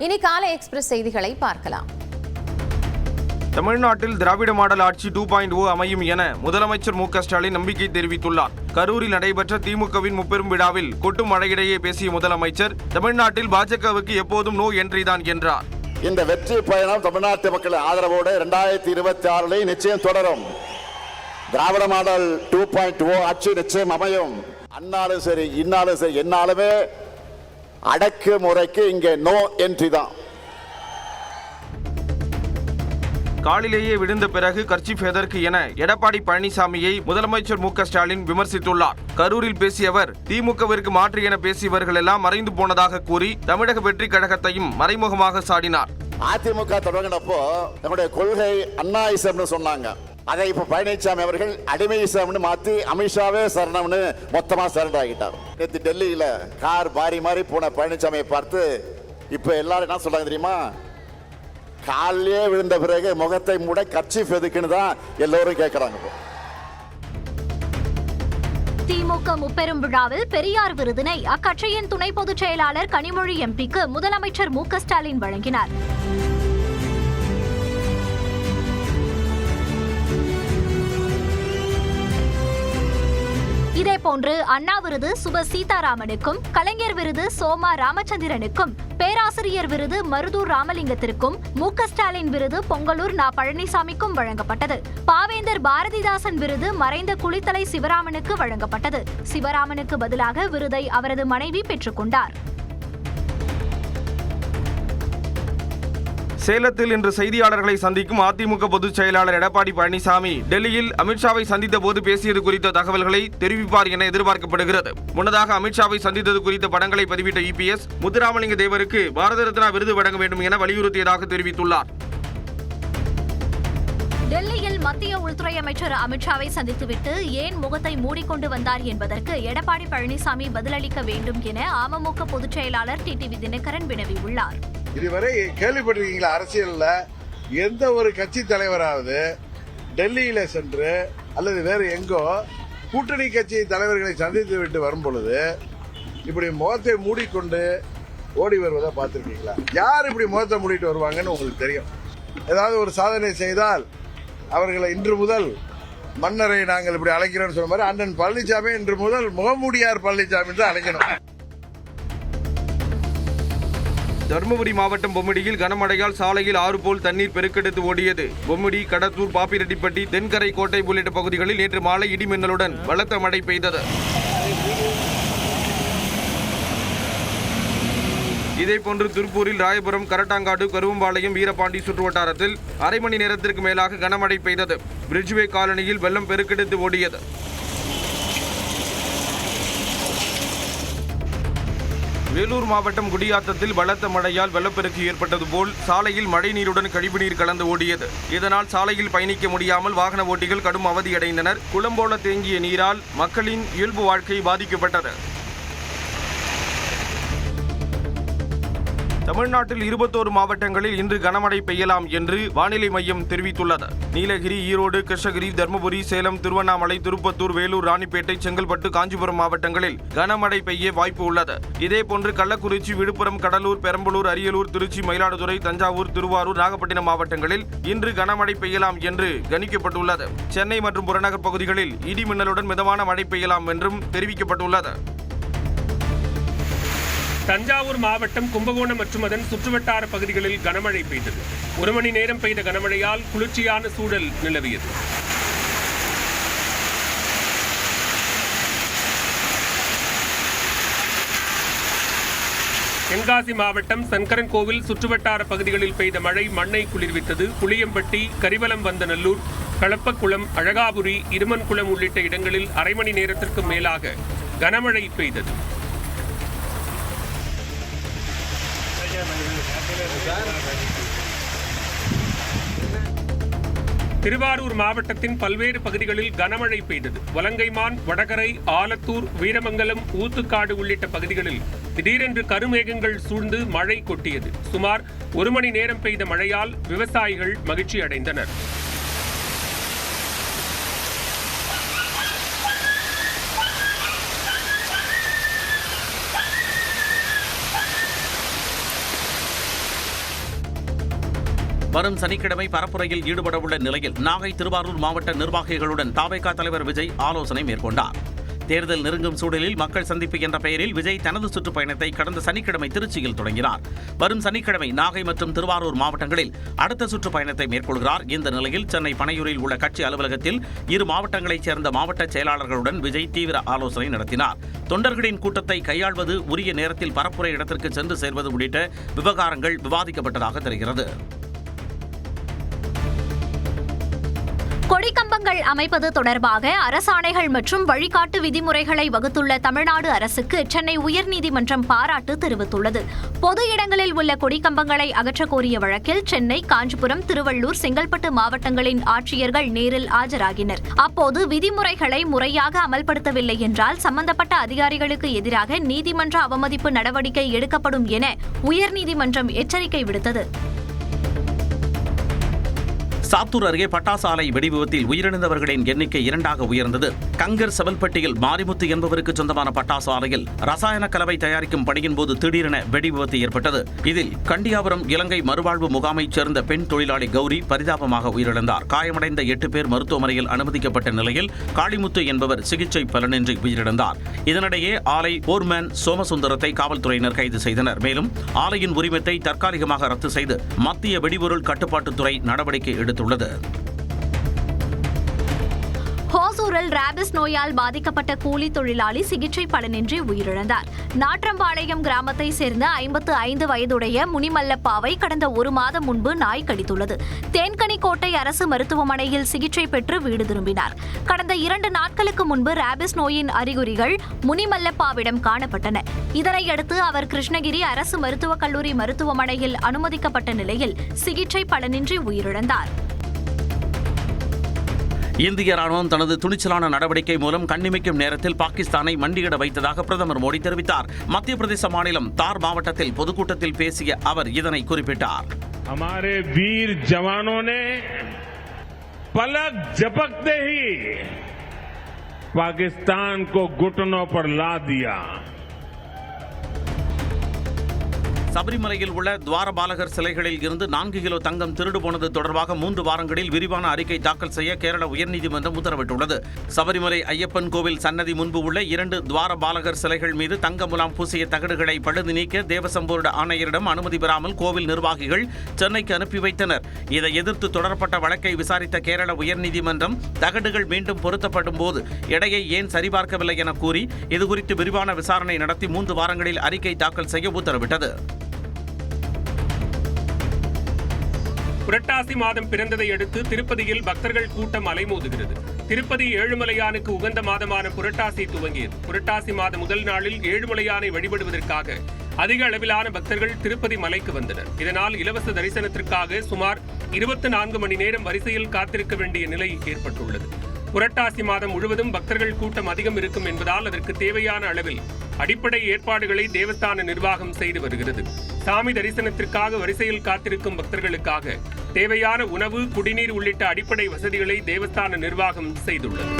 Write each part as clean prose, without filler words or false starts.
இனி காலை எக்ஸ்பிரஸ் செய்திகளை பார்க்கலாம். தமிழ்நாட்டில் திராவிட மாடல் ஆட்சி 2.0 அமையும் என முதலமைச்சர் மு.க. ஸ்டாலின் நம்பிக்கை தெரிவித்துள்ளார். கரூரில் நடைபெற்ற திமுகவின் முப்பெரும் விழாவில் கொட்டும் மழையிடையே பேசிய முதலமைச்சர், தமிழ்நாட்டில் பாஜகவுக்கு எப்போதும் நோ என்ட்ரி தான் என்றார். இந்த வெற்றி பயணம் தமிழ்நாட்டு மக்கள் ஆதரவோடு 2026 நிச்சயம் தொடரும். திராவிட மாடல் 2.0 ஆட்சி நிச்சயம் அமையும். அன்னாலும் சரி இன்னாலும் சரி என்னாலுமே அடக்கு முறைக்கு இங்கே நோ என்ட்ரி தான். காலிலேயே விழுந்த பிறகு கர்ச்சீப் எதற்கு என எடப்பாடி பழனிசாமியை முதலமைச்சர் மு.க. ஸ்டாலின் விமர்சித்துள்ளார். கரூரில் பேசிய அவர், திமுகவிற்கு மாற்று என பேசியவர்கள் எல்லாம் மறைந்து போனதாக கூறி தமிழக வெற்றி கழகத்தையும் மறைமுகமாக சாடினார். அதிமுக தொடங்கினப்போ நம்முடைய கொள்கை அண்ணாயிசம்னு சொன்னாங்க. அதை இப்ப பழனிசாமி அவர்கள் அடிமையிசம்னு மாத்தி அமித்ஷாவே சரணம்னு மொத்தமா சரண்டர் ஆகிட்டார். நேற்று டெல்லியில கார் மாறி மாறி போன பழனிசாமியை பார்த்து இப்ப எல்லாரும் என்ன சொல்றாங்க தெரியுமா? காலிலே விழுந்த பிறகு முகத்தை மூட கர்ச்சீப் எதுக்குன்னு தான் எல்லோரும் கேட்கிறாங்க. திமுக முப்பெரும் விழாவில் பெரியார் விருதினை அக்கட்சியின் துணை பொதுச் செயலாளர் கனிமொழி எம்பிக்கு முதலமைச்சர் மு.க. ஸ்டாலின் வழங்கினார். இதேபோன்று அண்ணா விருது சுப சீதாராமனுக்கும், கலைஞர் விருது சோமா ராமச்சந்திரனுக்கும், பேராசிரியர் விருது மருதூர் ராமலிங்கத்திற்கும், மு.க. ஸ்டாலின் விருது பொங்கலூர் நா. பழனிசாமிக்கும் வழங்கப்பட்டது. பாவேந்தர் பாரதிதாசன் விருது மறைந்த குளித்தலை சிவராமனுக்கு வழங்கப்பட்டது. சிவராமனுக்கு பதிலாக விருதை அவரது மனைவி பெற்றுக் கொண்டார். சேலத்தில் இன்று செய்தியாளர்களை சந்திக்கும் அதிமுக பொதுச் செயலாளர் எடப்பாடி பழனிசாமி டெல்லியில் அமித்ஷாவை சந்தித்த போது பேசியது குறித்த தகவல்களை தெரிவிப்பார் என எதிர்பார்க்கப்படுகிறது. முன்னதாக அமித்ஷாவை சந்தித்தது குறித்த படங்களை பதிவிட்ட இபிஎஸ், முத்துராமலிங்க தேவருக்கு பாரத ரத்னா விருது வழங்க வேண்டும் என வலியுறுத்தியதாக தெரிவித்துள்ளார். டெல்லியில் மத்திய உள்துறை அமைச்சர் அமித்ஷாவை சந்தித்துவிட்டு ஏன் முகத்தை மூடிக்கொண்டு வந்தார் என்பதற்கு எடப்பாடி பழனிசாமி பதிலளிக்க வேண்டும் என அமமுக பொதுச் செயலாளர் டிடிவி தினகரன் வினவியுள்ளார். இதுவரை கேள்விப்பட்டிருக்கீங்களா? அரசியல்ல எந்த ஒரு கட்சி தலைவராவது டெல்லியில சென்று அல்லது வேறு எங்கோ கூட்டணி கட்சி தலைவர்களை சந்தித்து விட்டு வரும் பொழுது இப்படி முகத்தை மூடிக்கொண்டு ஓடி வருவதை பார்த்திருக்கீங்களா? யார் இப்படி முகத்தை மூடிட்டு வருவாங்கன்னு உங்களுக்கு தெரியும். ஏதாவது ஒரு சாதனை செய்தால் அவர்களை இன்று முதல் மன்னரை நாங்கள் இப்படி அழைக்கிறோம் சொன்ன மாதிரி அண்ணன் பழனிசாமி இன்று முதல் முகமூடியார் பழனிசாமி என்று அழைக்கணும். தருமபுரி மாவட்டம் பொம்மிடியில் கனமழையால் சாலையில் ஆறு போல் தண்ணீர் பெருக்கெடுத்து ஓடியது. பொம்மிடி, கடத்தூர், பாப்பிரெட்டிப்பட்டி, தென்கரை கோட்டை உள்ளிட்ட பகுதிகளில் நேற்று மாலை இடிமின்னலுடன் பலத்த மழை பெய்தது. இதேபோன்று திருப்பூரில் ராயபுரம், கரட்டாங்காடு, கருவம்பாளையம், வீரபாண்டி சுற்றுவட்டாரத்தில் அரை மணி நேரத்திற்கு மேலாக கனமழை பெய்தது. பிரிட்ஜ்வே காலனியில் வெள்ளம் பெருக்கெடுத்து ஓடியது. வேலூர் மாவட்டம் குடியாத்தத்தில் பலத்த மழையால் வெள்ளப்பெருக்கு ஏற்பட்டது போல் சாலையில் மழைநீருடன் கழிவுநீர் கலந்து ஓடியது. இதனால் சாலையில் பயணிக்க முடியாமல் வாகன ஓட்டிகள் கடும் அவதியடைந்தனர். குளம் போல தேங்கிய நீரால் மக்களின் இயல்பு வாழ்க்கை பாதிக்கப்பட்டது. தமிழ்நாட்டில் 21 மாவட்டங்களில் இன்று கனமழை பெய்யலாம் என்று வானிலை மையம் தெரிவித்துள்ளது. நீலகிரி, ஈரோடு, கிருஷ்ணகிரி, தருமபுரி, சேலம், திருவண்ணாமலை, திருப்பத்தூர், வேலூர், ராணிப்பேட்டை, செங்கல்பட்டு, காஞ்சிபுரம் மாவட்டங்களில் கனமழை பெய்ய வாய்ப்பு உள்ளது. இதேபோன்று கள்ளக்குறிச்சி, விழுப்புரம், கடலூர், பெரம்பலூர், அரியலூர், திருச்சி, மயிலாடுதுறை, தஞ்சாவூர், திருவாரூர், நாகப்பட்டினம் மாவட்டங்களில் இன்று கனமழை பெய்யலாம் என்று கணிக்கப்பட்டுள்ளது. சென்னை மற்றும் புறநகர் பகுதிகளில் இடி மின்னலுடன் மிதமான மழை பெய்யலாம் என்றும் தெரிவிக்கப்பட்டுள்ளது. தஞ்சாவூர் மாவட்டம் கும்பகோணம் மற்றும் அதன் சுற்றுவட்டார பகுதிகளில் கனமழை பெய்தது. 1 மணி நேரம் பெய்த கனமழையால் குளிர்ச்சியான சூழல் நிலவியது. தென்காசி மாவட்டம் சங்கரன் கோவில் சுற்றுவட்டார பகுதிகளில் பெய்த மழை மண்ணை குளிர்வித்தது. புளியம்பட்டி, கரிவலம் வந்தநல்லூர், களப்பக்குளம், அழகாபுரி, இருமன்குளம் உள்ளிட்ட இடங்களில் அரை மணி நேரத்திற்கு மேலாக கனமழை பெய்தது. திருவாரூர் மாவட்டத்தின் பல்வேறு பகுதிகளில் கனமழை பெய்தது. வலங்கைமான், வடகரை, ஆலத்தூர், வீரமங்கலம், ஊத்துக்காடு உள்ளிட்ட பகுதிகளில் திடீரென்று கருமேகங்கள் சூழ்ந்து மழை கொட்டியது. சுமார் 1 மணி நேரம் பெய்த மழையால் விவசாயிகள் மகிழ்ச்சி அடைந்தனர். வரும் சனிக்கிழமை பரப்புரையில் ஈடுபடவுள்ள நிலையில் நாகை திருவாரூர் மாவட்ட நிர்வாகிகளுடன் தவேகா தலைவர் விஜய் ஆலோசனை மேற்கொண்டார். தேர்தல் நெருங்கும் சூழலில் மக்கள் சந்திப்பு என்ற பெயரில் விஜய் தனது சுற்றுப்பயணத்தை கடந்த சனிக்கிழமை திருச்சியில் தொடங்கினார். வரும் சனிக்கிழமை நாகை மற்றும் திருவாரூர் மாவட்டங்களில் அடுத்த சுற்றுப்பயணத்தை மேற்கொள்கிறார். இந்த நிலையில் சென்னை பனையூரில் உள்ள கட்சி அலுவலகத்தில் இரு மாவட்டங்களைச் சேர்ந்த மாவட்ட செயலாளர்களுடன் விஜய் தீவிர ஆலோசனை நடத்தினார். தொண்டர்களின் கூட்டத்தை கையாள்வது, உரிய நேரத்தில் பரப்புரை இடத்திற்கு சென்று சேர்வது உள்ளிட்ட விவகாரங்கள் விவாதிக்கப்பட்டதாக தெரிகிறது. கொடிக்கம்பங்கள் அமைப்பது தொடர்பாக அரசாணைகள் மற்றும் வழிகாட்டு விதிமுறைகளை வகுத்துள்ள தமிழ்நாடு அரசுக்கு சென்னை உயர்நீதிமன்றம் பாராட்டு தெரிவித்துள்ளது. பொது இடங்களில் உள்ள கொடிக்கம்பங்களை அகற்றக் கோரிய வழக்கில் சென்னை, காஞ்சிபுரம், திருவள்ளூர், செங்கல்பட்டு மாவட்டங்களின் ஆட்சியர்கள் நேரில் ஆஜராகினர். அப்போது விதிமுறைகளை முறையாக அமல்படுத்தவில்லை என்றால் சம்பந்தப்பட்ட அதிகாரிகளுக்கு எதிராக நீதிமன்ற அவமதிப்பு நடவடிக்கை எடுக்கப்படும் என உயர்நீதிமன்றம் எச்சரிக்கை விடுத்தது. சாத்தூர் அருகே பட்டாசு ஆலை வெடிவிபத்தில் உயிரிழந்தவர்களின் எண்ணிக்கை 2ஆக உயர்ந்தது. கங்கர் செவல்பட்டியில் மாரிமுத்து என்பவருக்கு சொந்தமான பட்டாசு ஆலையில் ரசாயன கலவை தயாரிக்கும் பணியின் போது திடீரென வெடிவிபத்து ஏற்பட்டது. இதில் கண்டியாபுரம் இலங்கை மறுவாழ்வு முகாமைச் சேர்ந்த பெண் தொழிலாளி கௌரி பரிதாபமாக உயிரிழந்தார். காயமடைந்த 8 பேர் மருத்துவமனையில் அனுமதிக்கப்பட்ட நிலையில் காளிமுத்து என்பவர் சிகிச்சை பலனின்றி உயிரிழந்தார். இதனிடையே ஆலை போர்மேன் சோமசுந்தரத்தை காவல்துறையினர் கைது செய்தனர். மேலும் ஆலையின் உரிமத்தை தற்காலிகமாக ரத்து செய்து மத்திய வெடிபொருள் கட்டுப்பாட்டுத்துறை நடவடிக்கை எடுத்துள்ளது. ஹோசூரில் ராபிஸ் நோயால் பாதிக்கப்பட்ட கூலி தொழிலாளி சிகிச்சை பலனின்றி உயிரிழந்தார். நாற்றம்பாளையம் கிராமத்தை சேர்ந்த 55 வயதுடைய முனிமல்லப்பாவை கடந்த 1 மாதம் முன்பு நாய் கடித்துள்ளது. தேன்கனிக்கோட்டை அரசு மருத்துவமனையில் சிகிச்சை பெற்று வீடு திரும்பினார். கடந்த 2 நாட்களுக்கு முன்பு ராபிஸ் நோயின் அறிகுறிகள் முனிமல்லப்பாவிடம் காணப்பட்டன. இதனையடுத்து அவர் கிருஷ்ணகிரி அரசு மருத்துவக் கல்லூரி மருத்துவமனையில் அனுமதிக்கப்பட்ட நிலையில் சிகிச்சை பலனின்றி உயிரிழந்தார். இந்திய ராணுவம் தனது துணிச்சலான நடவடிக்கை மூலம் கண்ணிமைக்கும் நேரத்தில் பாகிஸ்தானை மண்டியிட வைத்ததாக பிரதமர் மோடி தெரிவித்தார். மத்திய பிரதேச மாநிலம் தார் மாவட்டத்தில் பொதுக்கூட்டத்தில் பேசிய அவர் இதனை குறிப்பிட்டார். हमारे वीर जवानों ने पलक झपकते ही पाकिस्तान को घुटनों पर ला दिया. சபரிமலையில் உள்ள துவாரபாலகர் சிலைகளில் இருந்து 4 கிலோ தங்கம் திருடு போனது தொடர்பாக 3 வாரங்களில் விரிவான அறிக்கை தாக்கல் செய்ய கேரள உயர்நீதிமன்றம் உத்தரவிட்டுள்ளது. சபரிமலை ஐயப்பன் கோவில் சன்னதி முன்பு உள்ள 2 துவாரபாலகர் சிலைகள் மீது தங்க முலாம் பூசிய தகடுகளை பழுது நீக்க தேவசம் போர்டு ஆணையரிடம் அனுமதி பெறாமல் கோவில் நிர்வாகிகள் சென்னைக்கு அனுப்பி வைத்தனர். இதை எதிர்த்து தொடரப்பட்ட வழக்கை விசாரித்த கேரள உயர்நீதிமன்றம் தகடுகள் மீண்டும் பொருத்தப்படும் போது எடையை ஏன் சரிபார்க்கவில்லை என கூறி இதுகுறித்து விரிவான விசாரணை நடத்தி 3 வாரங்களில் அறிக்கை தாக்கல் செய்ய உத்தரவிட்டது. புரட்டாசி மாதம் பிறந்ததை அடுத்து திருப்பதியில் பக்தர்கள் கூட்டம் அலைமோதுகிறது. திருப்பதி ஏழுமலையானுக்கு உகந்த மாதமான புரட்டாசி துவங்கியது. புரட்டாசி மாத முதல் நாளில் ஏழுமலையானை வழிபடுவதற்காக அதிக அளவிலான பக்தர்கள் திருப்பதி மலைக்கு வந்தனர். இதனால் இலவச தரிசனத்திற்காக சுமார் 24 மணி நேரம் வரிசையில் காத்திருக்க வேண்டிய நிலை ஏற்பட்டுள்ளது. புரட்டாசி மாதம் முழுவதும் பக்தர்கள் கூட்டம் அதிகம் இருக்கும் என்பதால் அதற்கு தேவையான அளவில் அடிப்படை ஏற்பாடுகளை தேவஸ்தான நிர்வாகம் செய்து வருகிறது. சாமி தரிசனத்திற்காக வரிசையில் காத்திருக்கும் பக்தர்களுக்காக தேவையான உணவு, குடிநீர் உள்ளிட்ட அடிப்படை வசதிகளை தேவஸ்தான நிர்வாகம் செய்துள்ளது.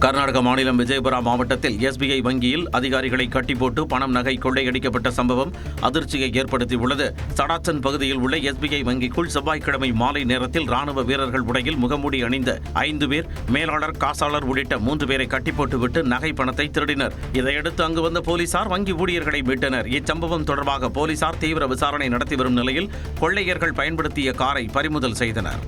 கர்நாடக மாநிலம் விஜயபுரா மாவட்டத்தில் எஸ்பிஐ வங்கியில் அதிகாரிகளை கட்டி போட்டு பணம், நகை கொள்ளையடிக்கப்பட்ட சம்பவம் அதிர்ச்சியை ஏற்படுத்தியுள்ளது. சடாச்சன் பகுதியில் உள்ள எஸ்பிஐ வங்கிக்குள் செவ்வாய்க்கிழமை மாலை நேரத்தில் ராணுவ வீரர்கள் உடையில் முகமூடி அணிந்த 5 பேர், மேலாளர், காசாளர் உள்ளிட்ட 3 பேரை கட்டி போட்டுவிட்டு நகை பணத்தை திருடினர். இதையடுத்து அங்கு வந்த போலீசார் வங்கி ஊழியர்களை மீட்டனர். இச்சம்பவம் தொடர்பாக போலீசார் தீவிர விசாரணை நடத்தி வரும் நிலையில் கொள்ளையர்கள் பயன்படுத்திய காரை பறிமுதல் செய்தனர்.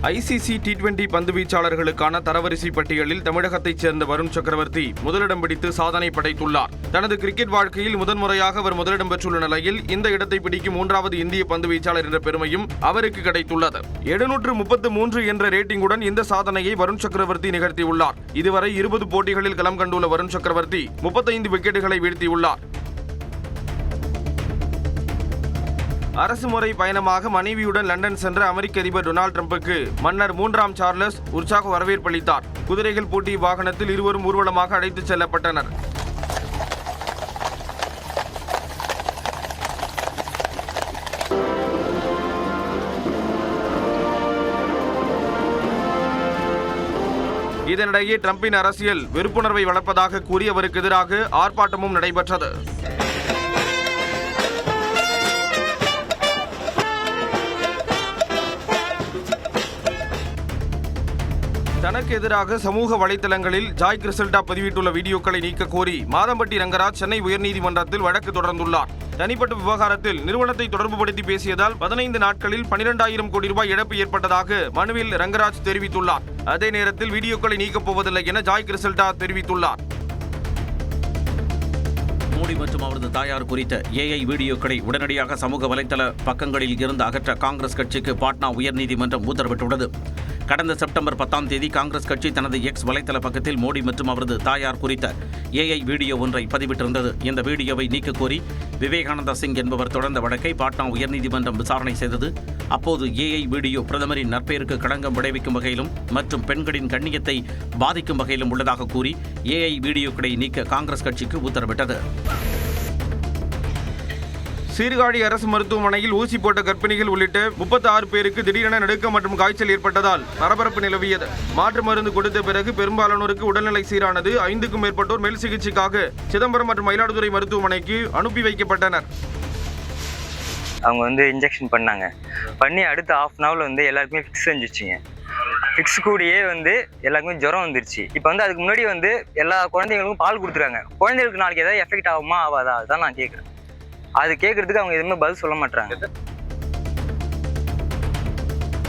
ஐசிசி T20 பந்து வீச்சாளர்களுக்கான தரவரிசை பட்டியலில் தமிழகத்தைச் சேர்ந்த வருண் சக்கரவர்த்தி முதலிடம் பிடித்து சாதனை படைத்துள்ளார். தனது கிரிக்கெட் வாழ்க்கையில் முதன்முறையாக அவர் முதலிடம் பெற்றுள்ள நிலையில் இந்த இடத்தை பிடிக்கும் 3வது இந்திய பந்து வீச்சாளர் என்ற பெருமையும் அவருக்கு கிடைத்துள்ளது. 733 என்ற ரேட்டிங்குடன் இந்த சாதனையை வருண் சக்கரவர்த்தி நிகழ்த்தியுள்ளார். இதுவரை 20 போட்டிகளில் களம் கண்டுள்ள வருண் சக்கரவர்த்தி 35 விக்கெட்டுகளை வீழ்த்தியுள்ளார். அரசுமுறை பயணமாக மனைவியுடன் லண்டன் சென்ற அமெரிக்க அதிபர் டொனால்டு டிரம்புக்கு மன்னர் 3ஆம் சார்லஸ் உற்சாக வரவேற்பளித்தார். குதிரைகள் பூட்டிய வாகனத்தில் இருவரும் ஊர்வலமாக அழைத்துச் செல்லப்பட்டனர். இதனிடையே டிரம்பின் அரசியல் வெறுப்புணர்வை வளர்ப்பதாக கூறி அவருக்கு எதிராக ஆர்ப்பாட்டமும் நடைபெற்றது. தனக்கு எதிராக சமூக வலைதளங்களில் ஜாய் கிறிசல்டா பதிவிட்டுள்ள வீடியோக்களை நீக்க கோரி மாதம்பட்டி ரங்கராஜ் சென்னை உயர்நீதிமன்றத்தில் வழக்கு தொடர்ந்துள்ளார். தனிப்பட்ட விவகாரத்தில் நிறுவனத்தை தொடர்புபடுத்தி பேசியதால் 15 நாட்களில் 12,000 கோடி ரூபாய் இழப்பு ஏற்பட்டதாக மனுவில் ரங்கராஜ் தெரிவித்துள்ளார். அதே நேரத்தில் வீடியோக்களை நீக்கப் போவதில்லை என ஜாய் கிறிசல்டா தெரிவித்துள்ளார். மோடி மற்றும் அவரது தாயார் குறித்த ஏஐ வீடியோக்களை உடனடியாக சமூக வலைதள பக்கங்களில் இருந்து அகற்ற காங்கிரஸ் கட்சிக்கு பாட்னா உயர்நீதிமன்றம் உத்தரவிட்டுள்ளது. கடந்த செப்டம்பர் 10ஆம் தேதி காங்கிரஸ் கட்சி தனது எக்ஸ் வலைதள பக்கத்தில் மோடி மற்றும் அவரது தாயார் குறித்த ஏஐ வீடியோ ஒன்றை பதிவிட்டிருந்தது. இந்த வீடியோவை நீக்க கோரி விவேகானந்தா சிங் என்பவர் தொடர்ந்த வழக்கை பாட்னா உயர்நீதிமன்றம் விசாரணை செய்தது. அப்போது ஏஐ வீடியோ பிரதமரின் நற்பெயருக்கு களங்கம் விளைவிக்கும் வகையிலும் மற்றும் பெண்களின் கண்ணியத்தை பாதிக்கும் வகையிலும் உள்ளதாக கூறி ஏஐ வீடியோக்களை நீக்க காங்கிரஸ் கட்சிக்கு உத்தரவிட்டது. சீர்காழி அரசு மருத்துவமனையில் ஊசி போட்ட கர்ப்பிணிகள் உள்ளிட்ட 36 பேருக்கு திடீரென நடுக்கம் மற்றும் காய்ச்சல் ஏற்பட்டதால் பரபரப்பு நிலவியது. மாற்று மருந்து கொடுத்த பிறகு பெரும்பாலானோருக்கு உடல்நிலை சீரானது. 5க்கும் மேற்பட்டோர் மேல் சிகிச்சைக்காக சிதம்பரம் மற்றும் மயிலாடுதுறை மருத்துவமனைக்கு அனுப்பி வைக்கப்பட்டனர். அவங்க இன்ஜெக்ஷன் பண்ணி அடுத்த ½ அன் ஹவர்ல எல்லாருக்குமே ஃபிக்ஸ் செஞ்சிச்சிங்க. ஃபிக்ஸ் கூடியே எல்லாருக்குமே ஜுரம் வந்துருச்சு. இப்போ அதுக்கு முன்னாடி எல்லா குழந்தைங்களுக்கும் பால் கொடுத்துருக்காங்க. குழந்தைகளுக்கு நாளைக்கு ஏதாவது எஃபெக்ட் ஆகுமா ஆகாதா அதுதான் நான் கேட்குறேன். அது கேட்கறதுக்கு அவங்க எதுவுமே பதில் சொல்ல மாட்டாங்க.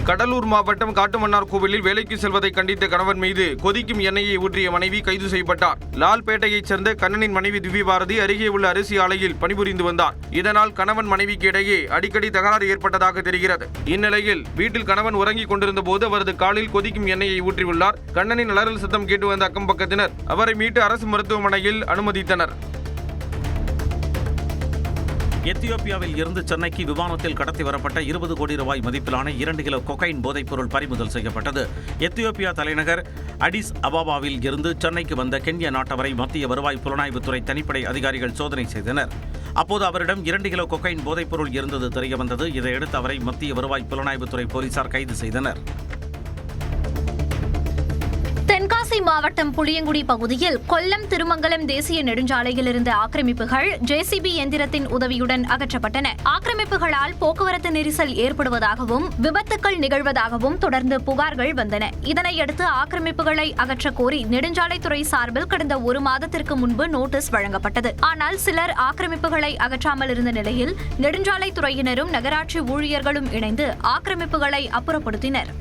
கடலூர் மாவட்டம் காட்டுமன்னார் கோவிலில் வேலைக்கு செல்வதை கண்டித்த கணவன் மீது கொதிக்கும் எண்ணெயை ஊற்றிய மனைவி கைது செய்யப்பட்டார். லால்பேட்டையைச் சேர்ந்த கண்ணனின் மனைவி திவ்யபாரதி அருகே உள்ள அரிசி ஆலையில் பணிபுரிந்து வந்தார். இதனால் கணவன் மனைவிக்கு இடையே அடிக்கடி தகராறு ஏற்பட்டதாக தெரிகிறது. இந்நிலையில் வீட்டில் கணவன் உறங்கிக் கொண்டிருந்த போது அவரது காலில் கொதிக்கும் எண்ணெயை ஊற்றியுள்ளார். கண்ணனின் அலறல் சத்தம் கேட்டு வந்த அக்கம் பக்கத்தினர் அவரை மீட்டு அரசு மருத்துவமனையில் அனுமதித்தனர். எத்தியோப்பியாவில் இருந்து சென்னைக்கு விமானத்தில் கடத்தி வரப்பட்ட 20 கோடி ரூபாய் மதிப்பிலான 2 கிலோ கொகைன் போதைப்பொருள் பறிமுதல் செய்யப்பட்டது. எத்தியோப்பியா தலைநகர் அடிஸ் அபாபாவில் இருந்து சென்னைக்கு வந்த கென்யா நாட்டவரை மத்திய வருவாய் புலனாய்வுத்துறை தனிப்படை அதிகாரிகள் சோதனை செய்தனர். அப்போது அவரிடம் 2 கிலோ கொகைன் போதைப்பொருள் இருந்தது தெரியவந்தது. இதையடுத்து அவரை மத்திய வருவாய் புலனாய்வுத்துறை போலீசார் கைது செய்தனர். தென்காசி மாவட்டம் புளியங்குடி பகுதியில் கொல்லம் திருமங்கலம் தேசிய நெடுஞ்சாலையில் இருந்த ஆக்கிரமிப்புகள் ஜேசிபி எந்திரத்தின் உதவியுடன் அகற்றப்பட்டன. ஆக்கிரமிப்புகளால் போக்குவரத்து நெரிசல் ஏற்படுவதாகவும் விபத்துக்கள் நிகழ்வதாகவும் தொடர்ந்து புகார்கள் வந்தன. இதனையடுத்து ஆக்கிரமிப்புகளை அகற்ற கோரி நெடுஞ்சாலைத்துறை சார்பில் கடந்த 1 மாதத்திற்கு முன்பு நோட்டீஸ் வழங்கப்பட்டது. ஆனால் சிலர் ஆக்கிரமிப்புகளை அகற்றாமல் இருந்த நிலையில் நெடுஞ்சாலைத்துறையினரும் நகராட்சி ஊழியர்களும் இணைந்து ஆக்கிரமிப்புகளை அப்புறப்படுத்தினர்.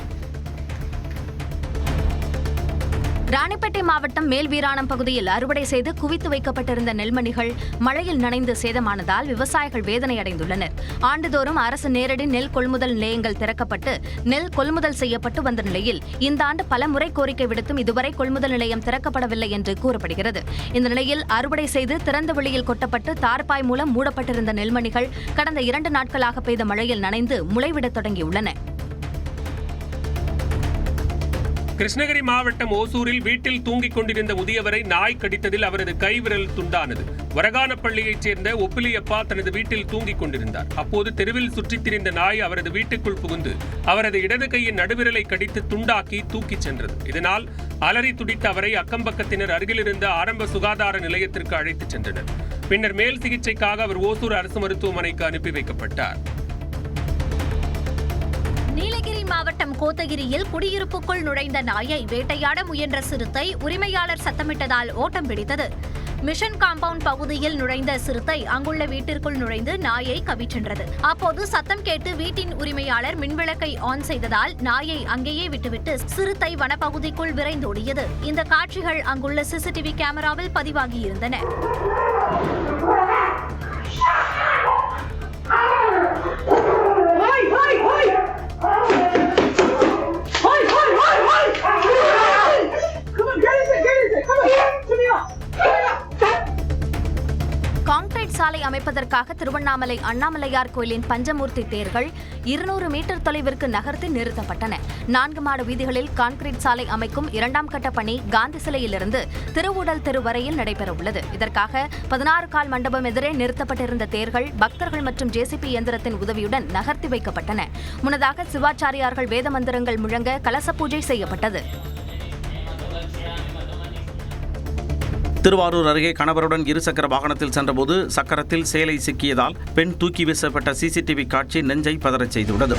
ராணிப்பேட்டை மாவட்டம் மேல்வீராணம் பகுதியில் அறுவடை செய்து குவித்து வைக்கப்பட்டிருந்த நெல்மணிகள் மழையில் நனைந்து சேதமானதால் விவசாயிகள் வேதனையடைந்துள்ளனர். ஆண்டுதோறும் அரசு நேரடி நெல் கொள்முதல் நிலையங்கள் திறக்கப்பட்டு நெல் கொள்முதல் செய்யப்பட்டு வந்த நிலையில் இந்த ஆண்டு பல முறை கோரிக்கை விடுத்தும் இதுவரை கொள்முதல் நிலையம் திறக்கப்படவில்லை என்று கூறப்படுகிறது. இந்த நிலையில் அறுவடை செய்து திறந்த வெளியில் கொட்டப்பட்டு தார்பாய் மூலம் மூடப்பட்டிருந்த நெல்மணிகள் கடந்த 2 நாட்களாக பெய்த மழையில் நனைந்து முளைவிடத் தொடங்கியுள்ளன. கிருஷ்ணகிரி மாவட்டம் ஓசூரில் வீட்டில் தூங்கிக் கொண்டிருந்த முதியவரை நாய் கடித்ததில் அவரது கைவிரல் துண்டானது. வரகானப்பள்ளியைச் சேர்ந்த ஒப்பிலியப்பா தனது வீட்டில் தூங்கிக் கொண்டிருந்தார். அப்போது தெருவில் சுற்றித் திரிந்த நாய் அவரது வீட்டுக்குள் புகுந்து அவரது இடது கையின் நடுவிரலை கடித்து துண்டாக்கி தூக்கிச் சென்றது. இதனால் அலறி துடித்த அவரை அக்கம்பக்கத்தினர் அருகிலிருந்த ஆரம்ப சுகாதார நிலையத்திற்கு அழைத்துச் சென்றனர். பின்னர் மேல் சிகிச்சைக்காக அவர் ஓசூர் அரசு மருத்துவமனைக்கு அனுப்பி வைக்கப்பட்டார். நீலகிரி மாவட்டம் கோத்தகிரியில் குடியிருப்புக்குள் நுழைந்த நாயை வேட்டையாட முயன்ற சிறுத்தை உரிமையாளர் சத்தமிட்டதால் ஓட்டம் பிடித்தது. மிஷன் காம்பவுண்ட் பகுதியில் நுழைந்த சிறுத்தை அங்குள்ள வீட்டிற்குள் நுழைந்து நாயை கவ்விச் சென்றது. அப்போது சத்தம் கேட்டு வீட்டின் உரிமையாளர் மின்விளக்கை ஆன் செய்ததால் நாயை அங்கேயே விட்டுவிட்டு சிறுத்தை வனப்பகுதிக்குள் விரைந்தோடியது. இந்த காட்சிகள் அங்குள்ள சிசிடிவி கேமராவில் பதிவாகியிருந்தன. கான்கிரீட் சாலை அமைப்பதற்காக திருவண்ணாமலை அண்ணாமலையார் கோயிலின் பஞ்சமூர்த்தி தேர்கள் 200 மீட்டர் தொலைவிற்கு நகர்த்தி நிறுத்தப்பட்டன. 4 மாட வீதிகளில் கான்கிரீட் சாலை அமைக்கும் 2ஆம் கட்ட பணி காந்தி சிலையிலிருந்து திருவுடல் தெரு வரையில் நடைபெறவுள்ளது. இதற்காக 16 கால் மண்டபம் எதிரே நிறுத்தப்பட்டிருந்த தேர்கள் பக்தர்கள் மற்றும் ஜேசிபி இயந்திரத்தின் உதவியுடன் நகர்த்தி வைக்கப்பட்டன. முன்னதாக சிவாச்சாரியார்கள் வேத மந்திரங்கள் முழங்க கலச பூஜை செய்யப்பட்டது. திருவாரூர் அருகே கணவருடன் இருசக்கர வாகனத்தில் சென்றபோது சக்கரத்தில் சேலை சிக்கியதால் பெண் தூக்கி வீசப்பட்ட சிசிடிவி காட்சி நெஞ்சை பதறச் செய்துள்ளது.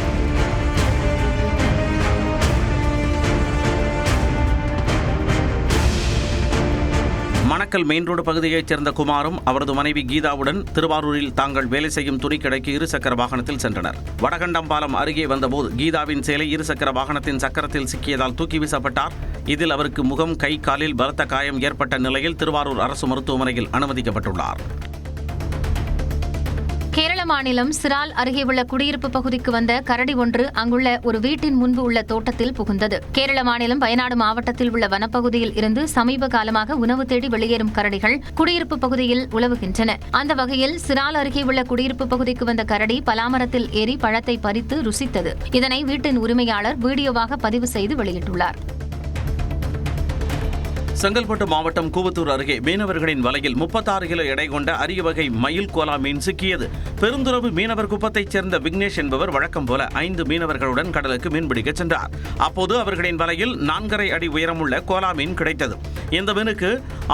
மணக்கல் மெயின் ரோடு பகுதியைச் சேர்ந்த குமாரும் அவரது மனைவி கீதாவுடன் திருவாரூரில் தாங்கள் வேலை செய்யும் துணிக்கடைக்கு இருசக்கர வாகனத்தில் சென்றனர். வடகண்டம்பாலம் அருகே வந்தபோது கீதாவின் சேலை இருசக்கர வாகனத்தின் சக்கரத்தில் சிக்கியதால் தூக்கி வீசப்பட்டார். இதில் அவருக்கு முகம், கை, காலில் பலத்த காயம் ஏற்பட்ட நிலையில் திருவாரூர் அரசு மருத்துவமனையில் அனுமதிக்கப்பட்டுள்ளார். கேரள மாநிலம் சிரால் அருகே உள்ள குடியிருப்பு பகுதிக்கு வந்த கரடி ஒன்று அங்குள்ள ஒரு வீட்டின் முன்பு உள்ள தோட்டத்தில் புகுந்தது. கேரள மாநிலம் வயநாடு மாவட்டத்தில் உள்ள வனப்பகுதியில் இருந்து சமீப காலமாக உணவு தேடி வெளியேறும் கரடிகள் குடியிருப்பு பகுதியில் உலவுகின்றன. அந்த வகையில் சிரால் அருகே உள்ள குடியிருப்பு பகுதிக்கு வந்த கரடி பலாமரத்தில் ஏறி பழத்தை பறித்து ருசித்தது. இதனை வீட்டின் உரிமையாளர் வீடியோவாக பதிவு செய்து வெளியிட்டுள்ளார். செங்கல்பட்டு மாவட்டம் கூவத்தூர் அருகே மீனவர்களின் வலையில் 36 கிலோ எடை கொண்ட அரிய வகை மயில் கோலா மீன் சிக்கியது. பெருந்துறவு மீனவர் குப்பத்தைச் சேர்ந்த விக்னேஷ் என்பவர் வழக்கம் போல 5 மீனவர்களுடன் கடலுக்கு மீன்பிடிக்க சென்றார். அப்போது அவர்களின் வலையில் 4.5 அடி உயரமுள்ள கோலா மீன் கிடைத்தது. இந்த மீனுக்கு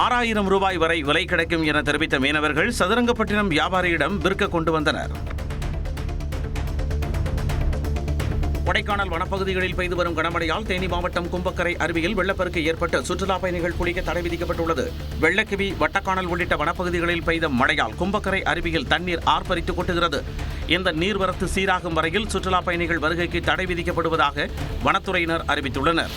6000 ரூபாய் வரை விலை கிடைக்கும் என தெரிவித்த மீனவர்கள் சதுரங்கப்பட்டினம் வியாபாரியிடம் விற்க கொண்டு வந்தனர். கொடைக்கானல் வனப்பகுதிகளில் பெய்து வரும் கனமழையால் தேனி மாவட்டம் கும்பக்கரை அருவியில் வெள்ளப்பெருக்கு ஏற்பட்டு சுற்றுலா பயணிகள் குளிக்க தடை விதிக்கப்பட்டுள்ளது. வெள்ளக்கிவி, வட்டக்கானல் உள்ளிட்ட வனப்பகுதிகளில் பெய்த மழையால் கும்பக்கரை அருவியில் தண்ணீர் ஆர்ப்பரித்து கொட்டுகிறது. இந்த நீர்வரத்து சீராகும் வரையில் சுற்றுலா பயணிகள் வருகைக்கு தடை விதிக்கப்படுவதாக வனத்துறையினர் அறிவித்துள்ளனர்.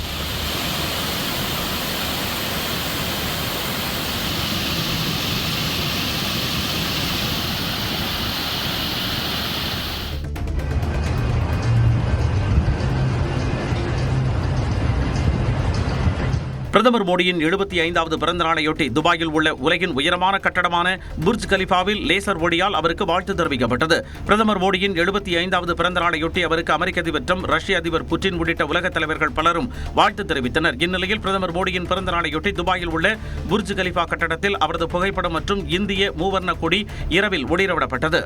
பிரதமர் மோடியின் 75வது பிறந்த நாளையொட்டி துபாயில் உள்ள உலகின் உயரமான கட்டடமான புர்ஜ் கலிஃபாவில் லேசர் ஒளியால் அவருக்கு வாழ்த்து தெரிவிக்கப்பட்டது. பிரதமர் மோடியின் 75வது பிறந்த நாளையொட்டி அவருக்கு அமெரிக்க அதிபர் ட்ரம்ப், ரஷ்ய அதிபர் புட்டின் உள்ளிட்ட உலகத் தலைவர்கள் பலரும் வாழ்த்து தெரிவித்தனர். இந்நிலையில் பிரதமர் மோடியின் பிறந்த நாளையொட்டி துபாயில் உள்ள புர்ஜ் கலிஃபா கட்டடத்தில் அவரது புகைப்படம் மற்றும் இந்திய மூவர்ண கொடி இரவில் ஒளிரவிடப்பட்டது.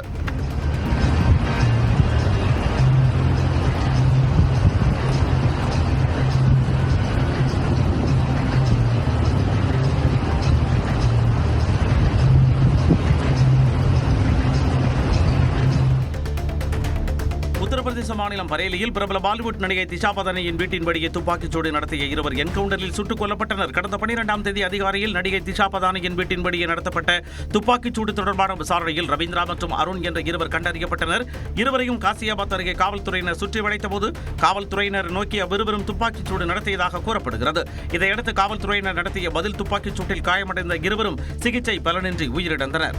உத்தரப்பிரதேச மாநிலம் பரேலியில் பிரபல பாலிவுட் நடிகை திஷா பதானியின் வீட்டின் வெளியே துப்பாக்கிச்சூடு நடத்திய இருவர் என்கவுண்டரில் சுட்டுக் கொல்லப்பட்டனர். கடந்த 12ஆம் தேதி அதிகாலையில் நடிகை திஷா பதானியின் வீட்டின் வெளியே நடத்தப்பட்ட துப்பாக்கிச்சூடு தொடர்பான விசாரணையில் ரவீந்திரா மற்றும் அருண் என்ற இருவர் கண்டறியப்பட்டனர். இருவரையும் காசியாபாத் அருகே காவல்துறையினர் சுற்றி வளைத்தபோது காவல்துறையினர் நோக்கி அவ்விருவரும் துப்பாக்கிச்சூடு நடத்தியதாக கூறப்படுகிறது. இதையடுத்து காவல்துறையினர் நடத்திய பதில் துப்பாக்கிச்சூட்டில் காயமடைந்த இருவரும் சிகிச்சை பலனின்றி உயிரிழந்தனர்.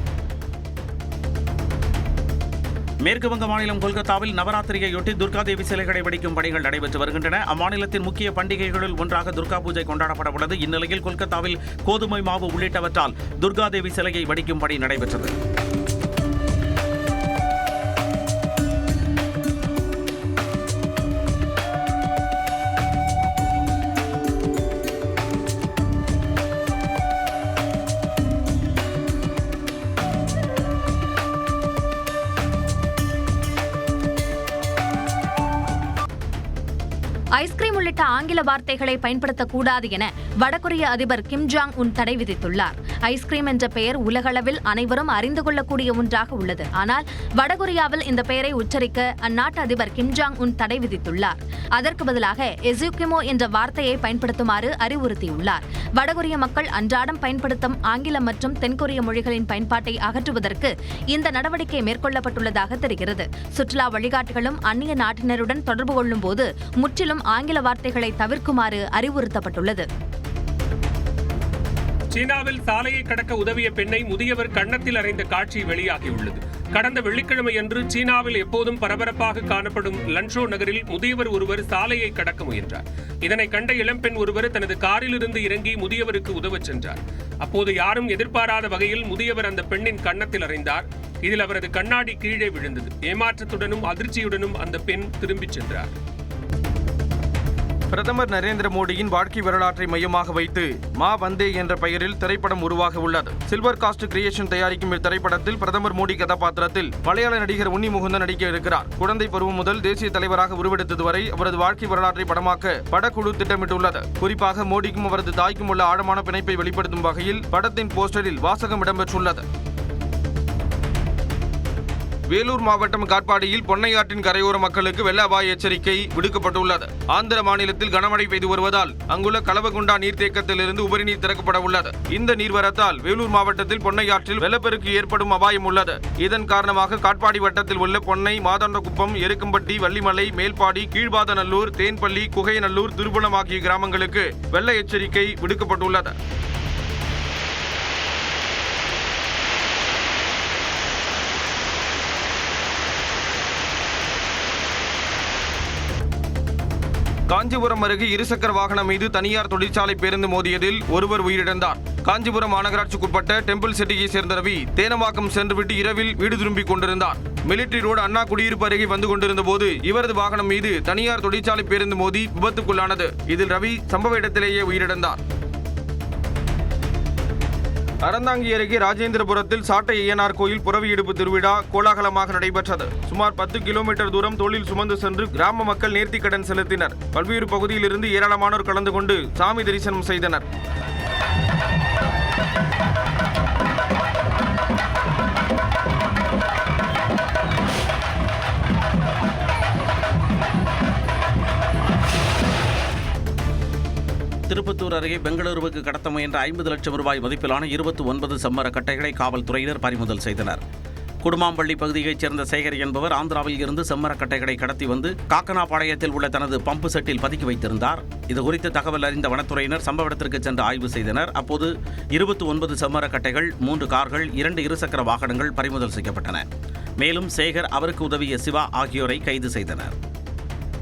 மேற்குவங்க மாநிலம் கொல்கத்தாவில் நவராத்திரியையொட்டி துர்காதேவி சிலைகளை வடிக்கும் பணிகள் நடைபெற்று வருகின்றன. அம்மாநிலத்தின் முக்கிய பண்டிகைகளில் ஒன்றாக துர்கா பூஜை கொண்டாடப்பட உள்ளது. இந்நிலையில் கொல்கத்தாவில் கோதுமை மாவு உள்ளிட்டவற்றால் துர்காதேவி சிலையை வடிக்கும் பணி நடைபெற்றது. ஐஸ்கிரீம் உள்ளிட்ட ஆங்கில வார்த்தைகளை பயன்படுத்தக்கூடாது என வடகொரிய அதிபர் கிம் ஜாங் உன் தடை விதித்துள்ளார். ஐஸ்கிரீம் என்ற பெயர் உலகளவில் அனைவரும் அறிந்து கொள்ளக்கூடிய ஒன்றாக உள்ளது. ஆனால் வடகொரியாவில் இந்த பெயரை உச்சரிக்க அந்நாட்டு அதிபர் கிம் ஜாங் உன் தடை விதித்துள்ளார். அதற்கு பதிலாக எசுகிமோ என்ற வார்த்தையை பயன்படுத்துமாறு அறிவுறுத்தியுள்ளார். வடகொரிய மக்கள் அன்றாடம் பயன்படுத்தும் ஆங்கிலம் மற்றும் தென்கொரிய மொழிகளின் பயன்பாட்டை அகற்றுவதற்கு இந்த நடவடிக்கை மேற்கொள்ளப்பட்டுள்ளதாக தெரிகிறது. சுற்றுலா வழிகாட்டிகளும் அந்நிய நாட்டினருடன் தொடர்பு கொள்ளும் போது முற்றிலும் ஆங்கில வார்த்தைகளை தவிர்க்குமாறு அறிவுறுத்தப்பட்டுள்ளது. சீனாவில் சாலையை கடக்க உதவிய பெண்ணை முதியவர் கன்னத்தில் அறைந்த காட்சி வெளியாகியுள்ளது. கடந்த வெள்ளிக்கிழமையன்று சீனாவில் எப்போதும் பரபரப்பாக காணப்படும் லன்ஷோ நகரில் முதியவர் ஒருவர் சாலையை கடக்க முயன்றார். இதனை கண்ட இளம்பெண் ஒருவர் தனது காரிலிருந்து இறங்கி முதியவருக்கு உதவச் சென்றார். அப்போது யாரும் எதிர்பாராத வகையில் முதியவர் அந்த பெண்ணின் கன்னத்தில் அறைந்தார். இதில் அவரது கண்ணாடி கீழே விழுந்தது. ஏமாற்றத்துடனும் அதிர்ச்சியுடனும் அந்த பெண் திரும்பிச் சென்றார். பிரதமர் நரேந்திர மோடியின் வாழ்க்கை வரலாற்றை மையமாக வைத்து மா வந்தே என்ற பெயரில் திரைப்படம் உருவாக உள்ளது. சில்வர் காஸ்ட் கிரியேஷன் தயாரிக்கும் இத்திரைப்படத்தில் பிரதமர் மோடி கதாபாத்திரத்தில் மலையாள நடிகர் உன்னி முகுந்தன் நடிக்க இருக்கிறார். குழந்தை பருவம் முதல் தேசிய தலைவராக உருவெடுத்தது வரை அவரது வாழ்க்கை வரலாற்றை படமாக்க படக்குழு திட்டமிட்டுள்ளது. குறிப்பாக மோடிக்கும் அவரது தாய்க்கும் உள்ள ஆழமான பிணைப்பை வெளிப்படுத்தும் வகையில் படத்தின் போஸ்டரில் வாசகம் இடம்பெற்றுள்ளது. வேலூர் மாவட்டம் காட்பாடியில் பொன்னையாற்றின் கரையோர மக்களுக்கு வெள்ள அபாய எச்சரிக்கை விடுக்கப்பட்டுள்ளது. ஆந்திர மாநிலத்தில் கனமழை பெய்து வருவதால் அங்குள்ள கலவகுண்டா நீர்த்தேக்கத்திலிருந்து உபரிநீர் திறக்கப்பட உள்ளது. இந்த நீர்வரத்தால் வேலூர் மாவட்டத்தில் பொன்னையாற்றில் வெள்ளப்பெருக்கு ஏற்படும் அபாயம் உள்ளது. இதன் காரணமாக காட்பாடி வட்டத்தில் உள்ள பொன்னை, மாதாண்டகுப்பம், எருக்கம்பட்டி, வள்ளிமலை, மேல்பாடி, கீழ்பாதநல்லூர், தேன்பள்ளி, குகைநல்லூர், திருப்புலம் ஆகிய கிராமங்களுக்கு வெள்ள எச்சரிக்கை விடுக்கப்பட்டுள்ளது. காஞ்சிபுரம் அருகே இருசக்கர வாகனம் மீது தனியார் தொழிற்சாலை பேருந்து மோதியதில் ஒருவர் உயிரிழந்தார். காஞ்சிபுரம் மாநகராட்சிக்குட்பட்ட டெம்பிள் சிட்டியை சேர்ந்த ரவி தேனமாக்கம் சென்றுவிட்டு இரவில் வீடு திரும்பிக் கொண்டிருந்தார். மிலிட்டரி ரோடு அண்ணா குடியிருப்பு அருகே வந்து கொண்டிருந்த போது இவரது வாகனம் மீது தனியார் தொழிற்சாலை பேருந்து மோதி விபத்துக்குள்ளானது. இதில் ரவி சம்பவ இடத்திலேயே உயிரிழந்தார். அறந்தாங்கி அருகே ராஜேந்திரபுரத்தில் சாட்டை ஐயனார் கோயில் புறவி எடுப்பு திருவிழா கோலாகலமாக நடைபெற்றது. சுமார் 10 கிலோமீட்டர் தூரம் தோளில் சுமந்து சென்று கிராம மக்கள் நேர்த்திக்கடன் செலுத்தினர். பல்வேறு பகுதியிலிருந்து ஏராளமானோர் கலந்து கொண்டு சாமி தரிசனம் செய்தனர். திருப்பத்தூர் அருகே பெங்களூருவுக்கு கடத்த முயன்ற 50 லட்சம் ரூபாய் மதிப்பிலான 29 செம்மர கட்டைகளை காவல்துறையினர் பறிமுதல் செய்தனர். குடுமாம்பள்ளி பகுதியைச் சேர்ந்த சேகர் என்பவர் ஆந்திராவில் இருந்து செம்மர கட்டைகளை கடத்தி வந்து காக்கனாபாளையத்தில் உள்ள தனது பம்பு செட்டில் பதுக்கி வைத்திருந்தார். இதுகுறித்து தகவல் அறிந்த வனத்துறையினர் சம்பவ இடத்திற்கு சென்று ஆய்வு செய்தனர். அப்போது 29 செம்மர கட்டைகள், 3 கார்கள், 2 இருசக்கர வாகனங்கள் பறிமுதல் செய்யப்பட்டன. மேலும் சேகர், அவருக்கு உதவிய சிவா ஆகியோரை கைது செய்தனர்.